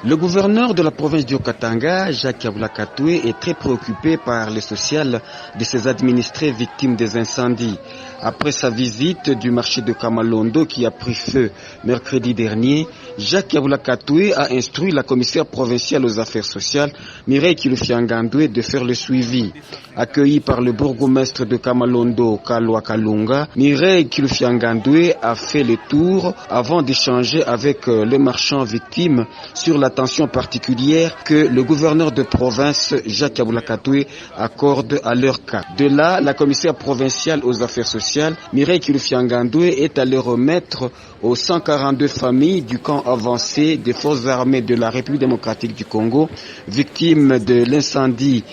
Le gouverneur de la province du Haut-Katanga, Jacques Yabula Katoué, est très préoccupé par le social de ses administrés victimes des incendies. Après sa visite du marché de Kamalondo qui a pris feu mercredi dernier, Jacques Yabula Katoué a instruit la commissaire provinciale aux affaires sociales, Mireille Kilufiangandoué, de faire le suivi. Accueilli par le bourgmestre de Kamalondo, Kalwa Kalunga, Mireille Kilufiangandoué a fait le tour avant d'échanger avec les marchands victimes sur l'attention particulière que le gouverneur de province, Jacques Yabula Katoué, accorde à leur cas. De là, la commissaire provinciale aux affaires sociales, Mireille Kilufiangandoué, est allée remettre aux 142 familles du camp avancé des forces armées de la République démocratique du Congo, victimes de l'incendie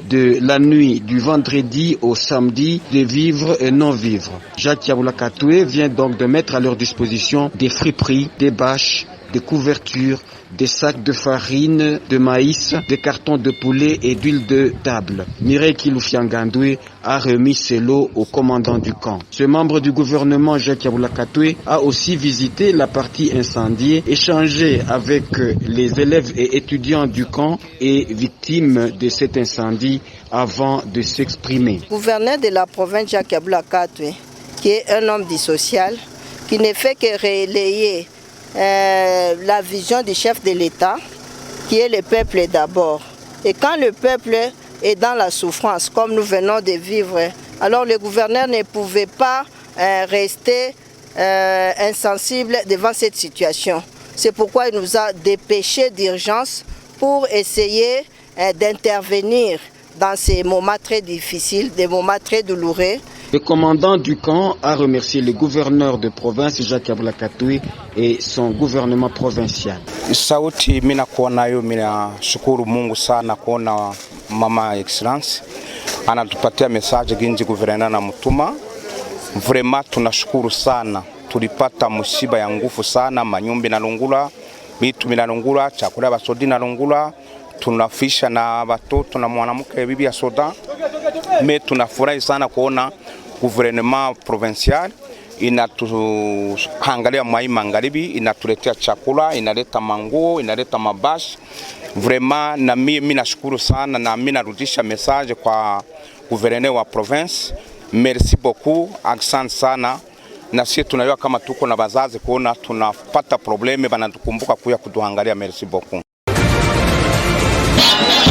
de la nuit du vendredi au samedi, des vivres et non-vivres. Jacques Yabula Katoué vient donc de mettre à leur disposition des friperies, des bâches, des couvertures, des sacs de farine, de maïs, des cartons de poulet et d'huile de table. Mireille Kilufiangandoué a remis ses lots au commandant du camp. Ce membre du gouvernement, Jacques Yabula Katoué, a aussi visité la partie incendiée, échangé avec les élèves et étudiants du camp et victimes de cet incendie avant de s'exprimer. Le gouverneur de la province, Jacques Yabula Katoué, qui est un homme du social, qui ne fait que relayer la vision du chef de l'État, qui est le peuple d'abord. Et quand le peuple est dans la souffrance, comme nous venons de vivre, alors le gouverneur ne pouvait pas rester insensible devant cette situation. C'est pourquoi il nous a dépêchés d'urgence pour essayer d'intervenir dans ces moments très difficiles, des moments très douloureux. Le commandant du camp a remercié le gouverneur de province Jacques Yabula Katoué et son gouvernement provincial. Sauti mina kuonayo, mina shukuru Mungu sana kuona mama excellence anatupatia message ginji guverneur na mutuma. Vraiment tunashukuru sana. Tulipata msiba ya nguvu sana, manyumba inalungula, vitu vinalungula, chakula basodi inalungula, tunafisha na watoto na mwanamke bibi ya soda. Tunafurahi sana kuona gouvernement provincial inatuangalia mwai magharibi, inatuletea chakula, inaleta manguo, inaleta mabashi. Vraiment na mimi nashukuru sana na mimi narudisha message kwa gouverneur wa province. Merci beaucoup, asante sana. Na sisi tunajua kama tuko na bazazi kuona tunapata probleme banatukumbuka kuya kutuangalia. Merci beaucoup.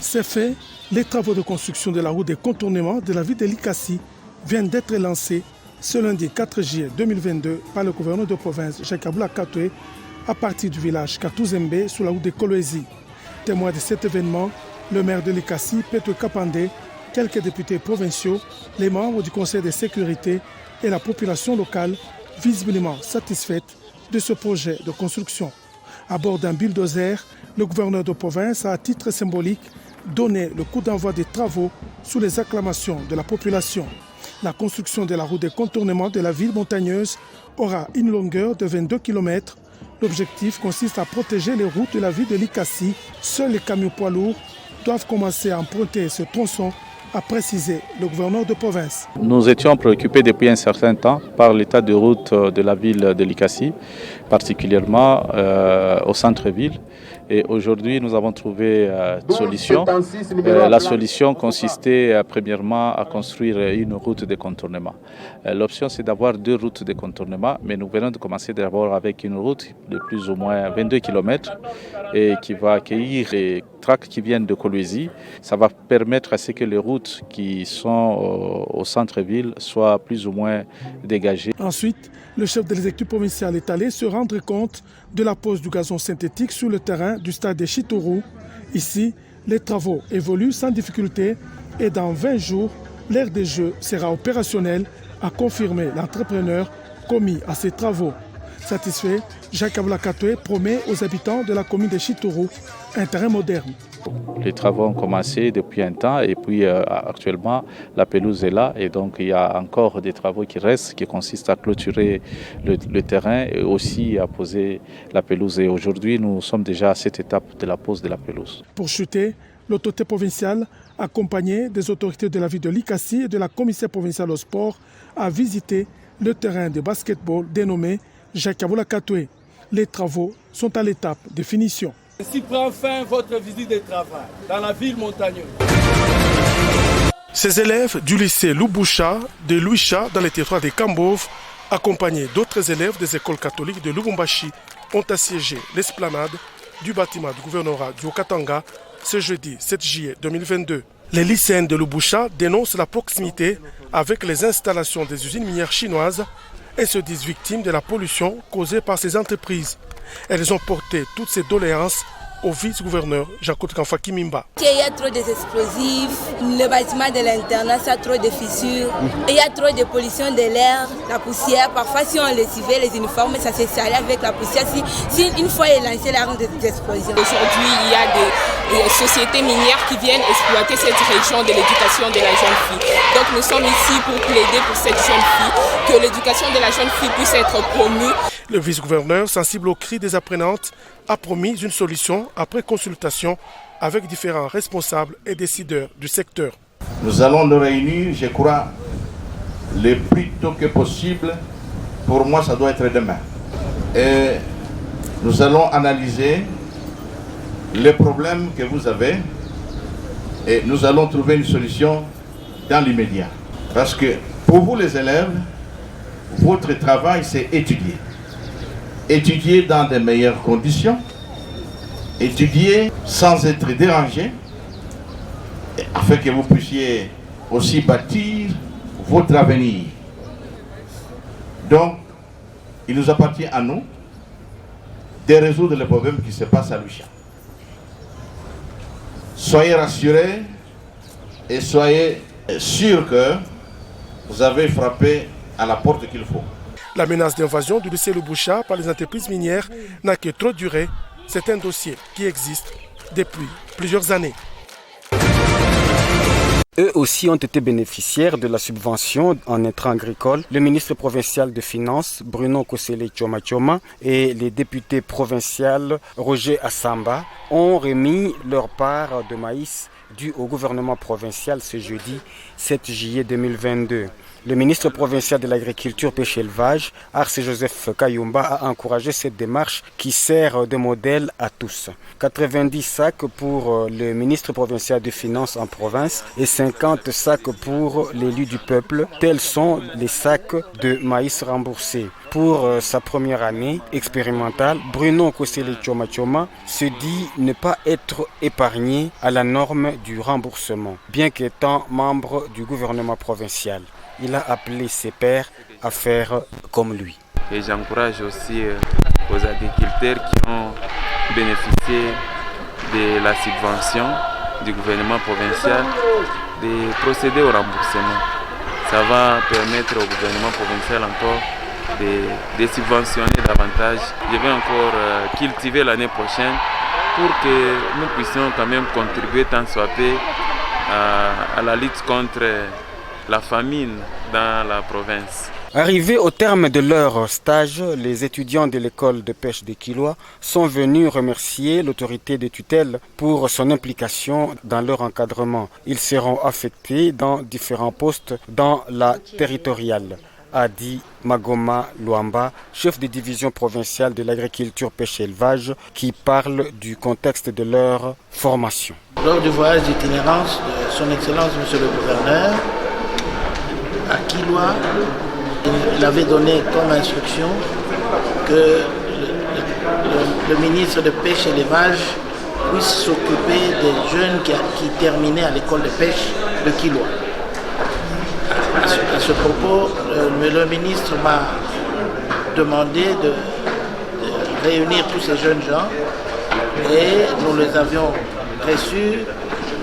C'est fait, les travaux de construction de la route de contournement de la ville de Likasi viennent d'être lancés ce lundi 4 juillet 2022 par le gouverneur de province Jacques Yabula Katoué à partir du village Katouzembe sur la route de Kolwezi. Témoin de cet événement, le maire de Likasi, Petro Kapande, quelques députés provinciaux, les membres du conseil de sécurité et la population locale visiblement satisfaite de ce projet de construction. À bord d'un bulldozer, le gouverneur de province a à titre symbolique donné le coup d'envoi des travaux sous les acclamations de la population. La construction de la route de contournement de la ville montagneuse aura une longueur de 22 km. L'objectif consiste à protéger les routes de la ville de Likasi. Seuls les camions poids lourds doivent commencer à emprunter ce tronçon, a précisé le gouverneur de province. Nous étions préoccupés depuis un certain temps par l'état de route de la ville de Likasi, particulièrement au centre-ville. Et aujourd'hui, nous avons trouvé une solution. La solution consistait premièrement à construire une route de contournement. L'option, c'est d'avoir 2 routes de contournement, mais nous venons de commencer d'abord avec une route de plus ou moins 22 km et qui va accueillir les tracts qui viennent de Kolwezi. Ça va permettre à ce que les routes qui sont au centre-ville soient plus ou moins dégagées. Ensuite, le chef de l'exécutif provincial est allé se rendre compte de la pose du gazon synthétique sur le terrain du stade de Chitourou. Ici, les travaux évoluent sans difficulté et dans 20 jours, l'aire des Jeux sera opérationnelle, a confirmé l'entrepreneur commis à ces travaux. Satisfait, Jacques Yabula Katoué promet aux habitants de la commune de Chitourou un terrain moderne. Les travaux ont commencé depuis un temps et puis actuellement la pelouse est là et donc il y a encore des travaux qui restent qui consistent à clôturer le terrain et aussi à poser la pelouse. Et aujourd'hui nous sommes déjà à cette étape de la pose de la pelouse. Pour chuter, l'autorité provinciale, accompagnée des autorités de la ville de Likasi et de la commissaire provinciale au sport, a visité le terrain de basketball dénommé Jacques Yabula Katoué. Les travaux sont à l'étape de finition. Ainsi prend fin votre visite de travail dans la ville montagneuse. Ces élèves du lycée Lubusha de Luisha dans les territoires de Kambove, accompagnés d'autres élèves des écoles catholiques de Lubumbashi, ont assiégé l'esplanade du bâtiment du gouvernorat du Haut-Katanga ce jeudi 7 juillet 2022. Les lycéens de Lubusha dénoncent la proximité avec les installations des usines minières chinoises et se disent victimes de la pollution causée par ces entreprises. Elles ont porté toutes ces doléances au vice-gouverneur Jean-Claude Kamfa Kimimba. Il y a trop d'explosifs, le bâtiment de l'internat, ça a trop de fissures, il y a trop de pollution de l'air, la poussière. Parfois, si on les suivait, les uniformes, ça s'est salé avec la poussière. Si une fois il est lancé l'arme d'explosion. Aujourd'hui, il y a des sociétés minières qui viennent exploiter cette région de l'éducation de la jeune fille. Donc nous sommes ici pour plaider pour cette jeune fille, que l'éducation de la jeune fille puisse être promue. Le vice-gouverneur, sensible aux cris des apprenantes, a promis une solution après consultation avec différents responsables et décideurs du secteur. Nous allons nous réunir, je crois, le plus tôt que possible. Pour moi, ça doit être demain. Et nous allons analyser les problèmes que vous avez et nous allons trouver une solution dans l'immédiat. Parce que pour vous les élèves, votre travail c'est étudier. Étudier dans de meilleures conditions, étudier sans être dérangé, afin que vous puissiez aussi bâtir votre avenir. Donc, il nous appartient à nous de résoudre les problèmes qui se passent à Luisha. Soyez rassurés et soyez sûrs que vous avez frappé à la porte qu'il faut. La menace d'invasion du lycée Lubusha par les entreprises minières n'a que trop duré. C'est un dossier qui existe depuis plusieurs années. Eux aussi ont été bénéficiaires de la subvention en intrants agricoles. Le ministre provincial de Finances, Bruno Kosele Choma Choma, et les députés provinciaux Roger Assamba ont remis leur part de maïs due au gouvernement provincial ce jeudi 7 juillet 2022. Le ministre provincial de l'Agriculture, Pêche et Élevage, Arce Joseph Kayumba, a encouragé cette démarche qui sert de modèle à tous. 90 sacs pour le ministre provincial des Finances en province et 50 sacs pour l'élu du peuple. Tels sont les sacs de maïs remboursés. Pour sa première année expérimentale, Bruno Kosele Choma Choma se dit ne pas être épargné à la norme du remboursement, bien qu'étant membre du gouvernement provincial. Il a appelé ses pairs à faire comme lui. Et j'encourage aussi aux agriculteurs qui ont bénéficié de la subvention du gouvernement provincial de procéder au remboursement. Ça va permettre au gouvernement provincial encore de subventionner davantage. Je vais encore cultiver l'année prochaine pour que nous puissions quand même contribuer tant soit peu à la lutte contre la famine dans la province. Arrivés au terme de leur stage, les étudiants de l'école de pêche de Kilwa sont venus remercier l'autorité de tutelle pour son implication dans leur encadrement. Ils seront affectés dans différents postes dans la territoriale, a dit Magoma Luamba, chef de division provinciale de l'agriculture, pêche et élevage, qui parle du contexte de leur formation. Lors du voyage d'itinérance de son Excellence Monsieur le Gouverneur, à Kilwa, il avait donné comme instruction que le ministre de Pêche et l'Élevage puisse s'occuper des jeunes qui terminaient à l'école de pêche de Kilwa. À ce propos, le ministre m'a demandé de réunir tous ces jeunes gens et nous les avions reçus,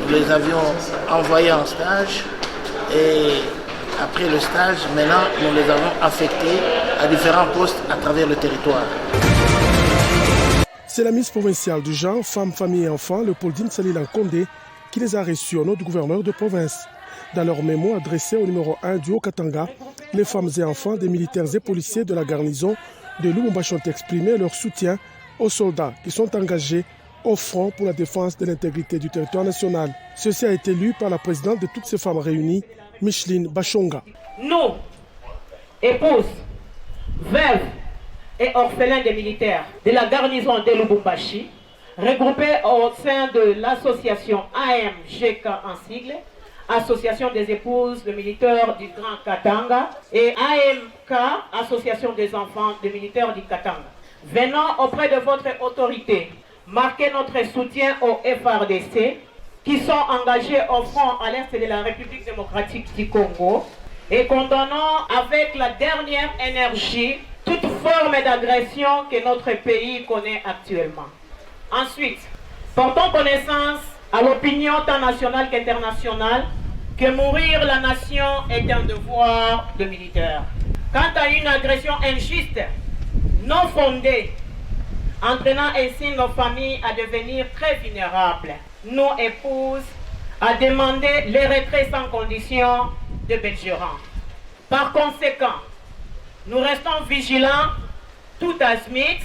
nous les avions envoyés en stage et après le stage, maintenant, nous les avons affectés à différents postes à travers le territoire. C'est la ministre provinciale du genre, femmes, famille et enfants, Léopoldine Salilan Condé, qui les a reçus au nom du gouverneur de province. Dans leur mémo adressé au numéro 1 du Haut-Katanga, les femmes et enfants des militaires et policiers de la garnison de Lubumbashi ont exprimé leur soutien aux soldats qui sont engagés au front pour la défense de l'intégrité du territoire national. Ceci a été lu par la présidente de toutes ces femmes réunies, Micheline Bachonga. Nous, épouses, veuves et orphelins des militaires de la garnison de Lubumbashi, regroupés au sein de l'association AMGK en sigle, Association des épouses de militaires du Grand Katanga, et AMK, Association des enfants de militaires du Katanga. Venons auprès de votre autorité marquer notre soutien au FARDC qui sont engagés au front à l'est de la République démocratique du Congo et condamnons avec la dernière énergie toute forme d'agression que notre pays connaît actuellement. Ensuite, portons connaissance à l'opinion tant nationale qu'internationale que mourir la nation est un devoir de militaire. Quant à une agression injuste, non fondée, entraînant ainsi nos familles à devenir très vulnérables, nos épouses à demander le retrait sans condition de belligérants. Par conséquent, nous restons vigilants tout azimut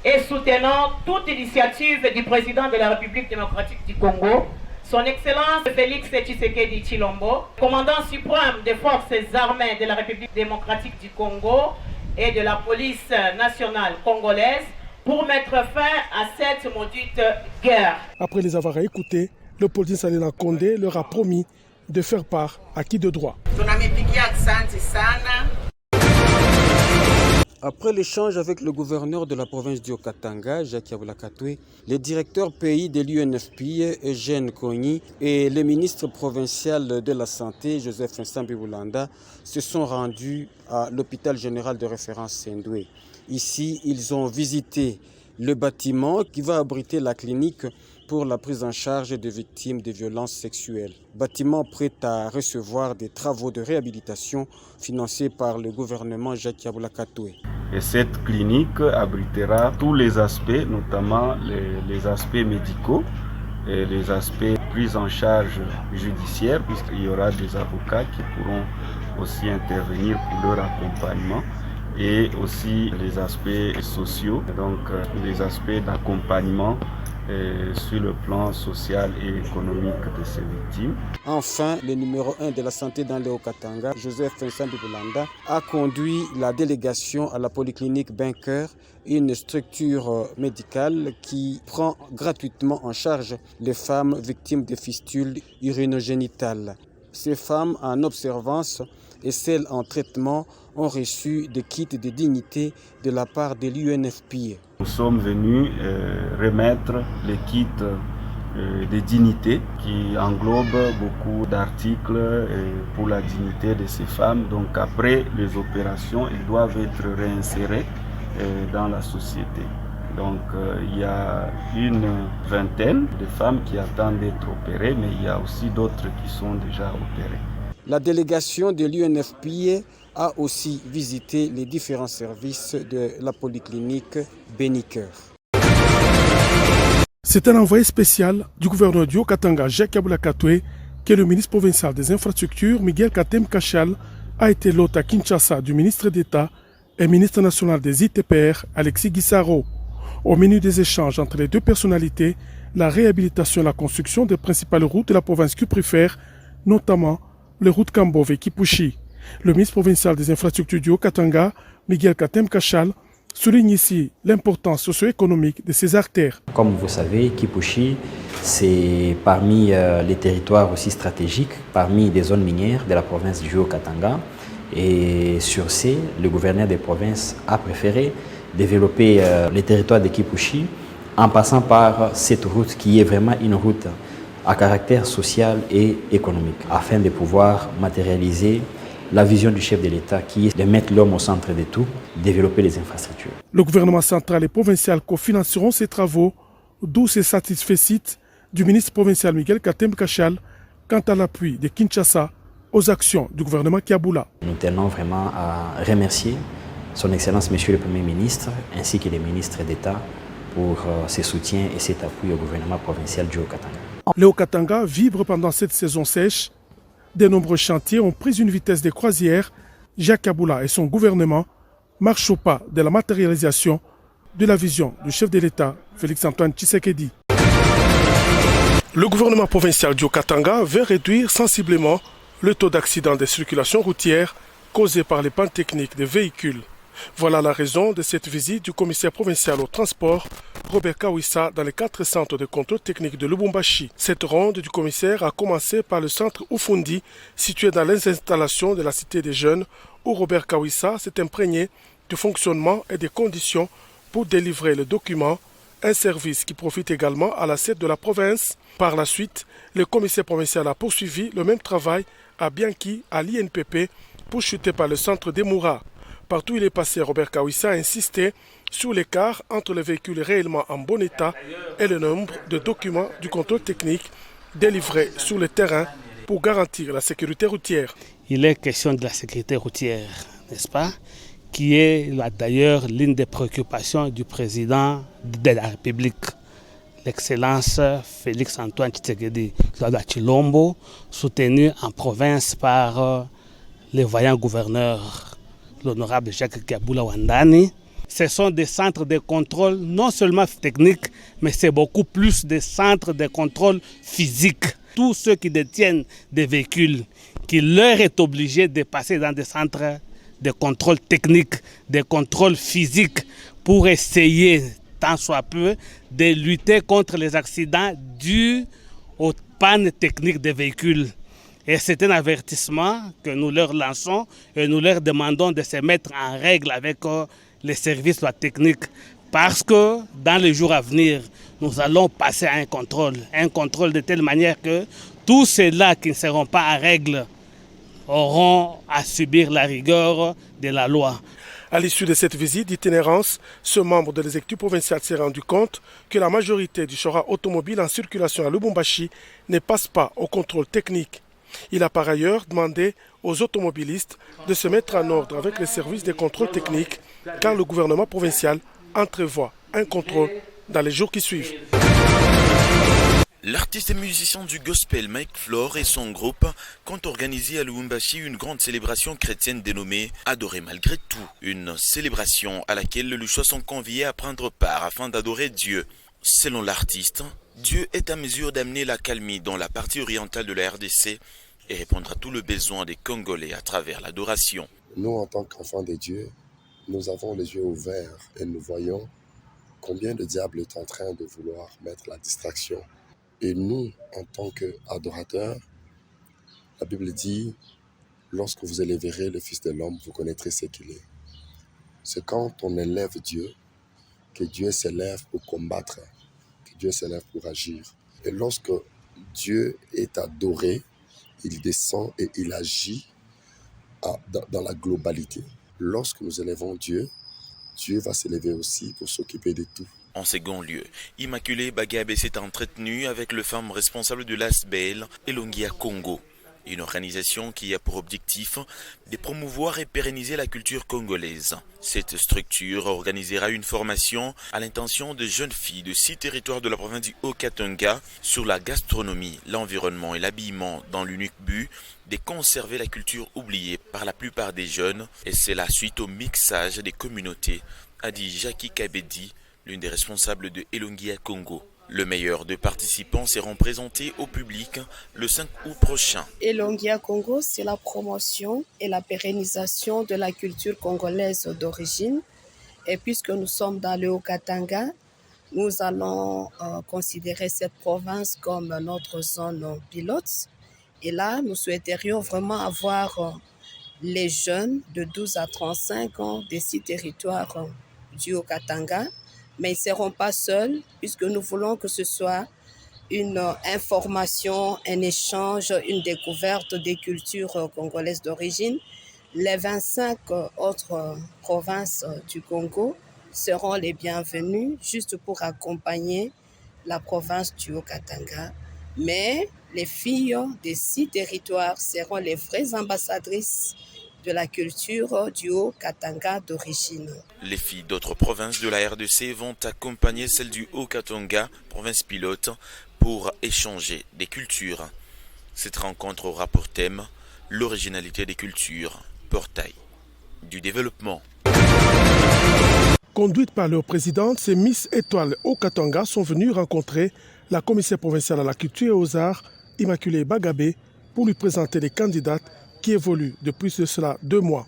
et soutenons toute initiative du président de la République démocratique du Congo, son Excellence Félix Tshisekedi Tshilombo, commandant suprême des forces armées de la République démocratique du Congo et de la police nationale congolaise, pour mettre fin à cette maudite guerre. Après les avoir écoutés, le président Salila Condé leur a promis de faire part à qui de droit. Après l'échange avec le gouverneur de la province du Haut-Katanga, Jacques Abula-Katoué, le directeur pays de l'UNFPI, Eugène Kony, et le ministre provincial de la Santé, Joseph Nsambi-Boulanda, se sont rendus à l'hôpital général de référence Sendoué. Ici, ils ont visité le bâtiment qui va abriter la clinique pour la prise en charge des victimes de violences sexuelles. Bâtiment prêt à recevoir des travaux de réhabilitation financés par le gouvernement Jacques Abula-Katoué. Et cette clinique abritera tous les aspects, notamment les aspects médicaux et les aspects prise en charge judiciaire, puisqu'il y aura des avocats qui pourront aussi intervenir pour leur accompagnement, et aussi les aspects sociaux, donc les aspects d'accompagnement sur le plan social et économique de ces victimes. Enfin, le numéro 1 de la santé dans le Haut-Katanga, Joseph Nsambi-Boulanda, a conduit la délégation à la polyclinique Benker, une structure médicale qui prend gratuitement en charge les femmes victimes de fistules urinogénitales. Ces femmes en observance et celles en traitement ont reçu des kits de dignité de la part de l'UNFPI. Nous sommes venus remettre les kits de dignité qui englobent beaucoup d'articles pour la dignité de ces femmes. Donc après les opérations, elles doivent être réinsérées dans la société. Donc il y a une vingtaine de femmes qui attendent d'être opérées, mais il y a aussi d'autres qui sont déjà opérées. La délégation de l'UNFPI a aussi visité les différents services de la polyclinique Beniker. C'est un envoyé spécial du gouverneur du Haut-Katanga, Jacques Abula-Katoué, que le ministre provincial des infrastructures, Miguel Katem Kachal, a été l'hôte à Kinshasa du ministre d'État et ministre national des ITPR, Alexis Guissaro. Au menu des échanges entre les deux personnalités, la réhabilitation et la construction des principales routes de la province qu'il préfère, notamment les routes Kambove et Kipushi. Le ministre provincial des infrastructures du Haut-Katanga, Miguel Katem Kachal, souligne ici l'importance socio-économique de ces artères. Comme vous savez, Kipushi, c'est parmi les territoires aussi stratégiques, parmi des zones minières de la province du Haut-Katanga. Et sur ces, le gouverneur des provinces a préféré développer les territoires de Kipushi en passant par cette route qui est vraiment une route à caractère social et économique, afin de pouvoir matérialiser la vision du chef de l'État qui est de mettre l'homme au centre de tout, développer les infrastructures. Le gouvernement central et provincial cofinanceront ces travaux, d'où ces satisfaits du ministre provincial Miguel Katem Kachal quant à l'appui de Kinshasa aux actions du gouvernement Kiaboula. Nous tenons vraiment à remercier son Excellence Monsieur le Premier ministre ainsi que les ministres d'État pour ses soutiens et cet appui au gouvernement provincial du Haut-Katanga. Le Haut-Katanga vibre pendant cette saison sèche. De nombreux chantiers ont pris une vitesse de croisière. Jacques Kaboula et son gouvernement marchent au pas de la matérialisation de la vision du chef de l'État, Félix-Antoine Tshisekedi. Le gouvernement provincial du Haut-Katanga veut réduire sensiblement le taux d'accidents de circulation routière causés par les pannes techniques des véhicules. Voilà la raison de cette visite du commissaire provincial au transport, Robert Kawissa, dans les 4 centres de contrôle technique de Lubumbashi. Cette ronde du commissaire a commencé par le centre Ufundi, situé dans les installations de la Cité des Jeunes, où Robert Kawissa s'est imprégné du fonctionnement et des conditions pour délivrer le document, un service qui profite également à la CED de la province. Par la suite, le commissaire provincial a poursuivi le même travail à Bianchi, à l'INPP, pourchuté par le centre d'Emoura. Partout où il est passé, Robert Kawissa a insisté sur l'écart entre les véhicules réellement en bon état et le nombre de documents du contrôle technique délivrés sur le terrain pour garantir la sécurité routière. Il est question de la sécurité routière, n'est-ce pas, qui est d'ailleurs l'une des préoccupations du président de la République, l'Excellence Félix Antoine Tshisekedi Tshilombo, soutenu en province par les vaillants gouverneurs, l'honorable Jacques Kabula Wandani. Ce sont des centres de contrôle non seulement techniques, mais c'est beaucoup plus des centres de contrôle physique. Tous ceux qui détiennent des véhicules, qui leur est obligé de passer dans des centres de contrôle technique, de contrôle physique, pour essayer, tant soit peu, de lutter contre les accidents dus aux pannes techniques des véhicules. Et c'est un avertissement que nous leur lançons et nous leur demandons de se mettre en règle avec les services techniques, parce que dans les jours à venir, nous allons passer à un contrôle de telle manière que tous ceux-là qui ne seront pas en règle auront à subir la rigueur de la loi. À l'issue de cette visite d'itinérance, ce membre de l'exécutif provincial s'est rendu compte que la majorité du chara automobile en circulation à Lubumbashi ne passe pas au contrôle technique. Il a par ailleurs demandé aux automobilistes de se mettre en ordre avec les services de contrôle technique, car le gouvernement provincial entrevoit un contrôle dans les jours qui suivent. L'artiste et musicien du gospel Mike Flore et son groupe comptent organiser à Lubumbashi une grande célébration chrétienne dénommée Adorer malgré tout. Une célébration à laquelle les Luchois sont conviés à prendre part afin d'adorer Dieu. Selon l'artiste, Dieu est à mesure d'amener la calmie dans la partie orientale de la RDC et répondre à tous les besoins des Congolais à travers l'adoration. Nous, en tant qu'enfants de Dieu, nous avons les yeux ouverts et nous voyons combien le diable est en train de vouloir mettre la distraction. Et nous, en tant qu'adorateurs, la Bible dit, lorsque vous élèverez le Fils de l'homme, vous connaîtrez ce qu'il est. C'est quand on élève Dieu, que Dieu s'élève pour combattre, que Dieu s'élève pour agir. Et lorsque Dieu est adoré, il descend et il agit dans la globalité. Lorsque nous élèvons Dieu, Dieu va s'élever aussi pour s'occuper de tout. En second lieu, Immaculée Bagabe s'est entretenue avec les femmes responsables de l'ASBL Elongia Congo, une organisation qui a pour objectif de promouvoir et pérenniser la culture congolaise. Cette structure organisera une formation à l'intention de jeunes filles de 6 territoires de la province du Haut-Katanga sur la gastronomie, l'environnement et l'habillement dans l'unique but de conserver la culture oubliée par la plupart des jeunes, et c'est la suite au mixage des communautés, a dit Jackie Kabedi, l'une des responsables de Elongia Congo. Le meilleur de participants seront présentés au public le 5 août prochain. Elongia Congo, c'est la promotion et la pérennisation de la culture congolaise d'origine. Et puisque nous sommes dans le Haut-Katanga, nous allons considérer cette province comme notre zone pilote. Et là, nous souhaiterions vraiment avoir les jeunes de 12 à 35 ans des 6 territoires du Haut-Katanga. Mais ils ne seront pas seuls, puisque nous voulons que ce soit une information, un échange, une découverte des cultures congolaises d'origine. Les 25 autres provinces du Congo seront les bienvenues, juste pour accompagner la province du Haut-Katanga. Mais les filles des 6 territoires seront les vraies ambassadrices de la culture du Haut-Katanga d'origine. Les filles d'autres provinces de la RDC vont accompagner celles du Haut-Katanga, province pilote, pour échanger des cultures. Cette rencontre aura pour thème l'originalité des cultures, portail du développement. Conduites par leur présidente, ces Miss Étoiles Haut-Katanga sont venues rencontrer la commissaire provinciale à la culture et aux arts, Immaculée Bagabe, pour lui présenter les candidates qui évoluent depuis cela 2 mois.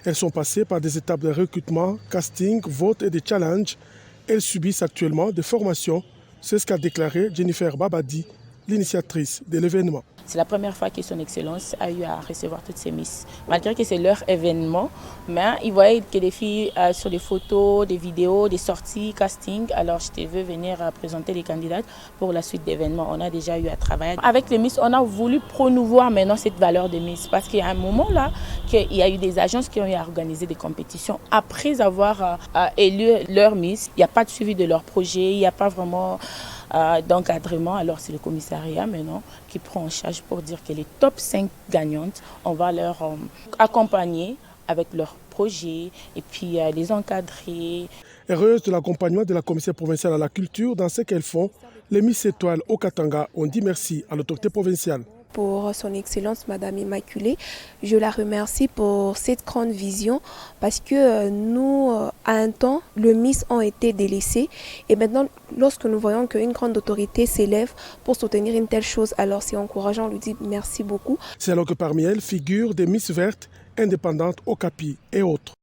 Elles sont passées par des étapes de recrutement, casting, vote et des challenges. Elles subissent actuellement des formations. C'est ce qu'a déclaré Jennifer Babadi, l'initiatrice de l'événement. C'est la première fois que son Excellence a eu à recevoir toutes ces Miss. Malgré que c'est leur événement, mais ils voyaient que les filles sur des photos, des vidéos, des sorties, casting. Alors je te veux venir présenter les candidates pour la suite d'événements. On a déjà eu à travailler. Avec les Miss, on a voulu promouvoir maintenant cette valeur de Miss. Parce qu'il y a un moment là, qu'il y a eu des agences qui ont eu à organiser des compétitions. Après avoir élu leur Miss, il n'y a pas de suivi de leur projet, il n'y a pas vraiment d'encadrement. Alors c'est le commissariat maintenant qui prend en charge pour dire que les top 5 gagnantes, on va leur accompagner avec leurs projets et puis les encadrer. Heureuse de l'accompagnement de la commissaire provinciale à la culture dans ce qu'elles font, les Miss Étoiles au Katanga ont dit merci à l'autorité provinciale. Pour son Excellence Madame Immaculée, je la remercie pour cette grande vision parce que nous, à un temps, les Miss ont été délaissés et maintenant, lorsque nous voyons qu'une grande autorité s'élève pour soutenir une telle chose, alors c'est encourageant, on lui dit merci beaucoup. C'est alors que parmi elles figurent des Miss vertes, indépendantes, Okapi et autres.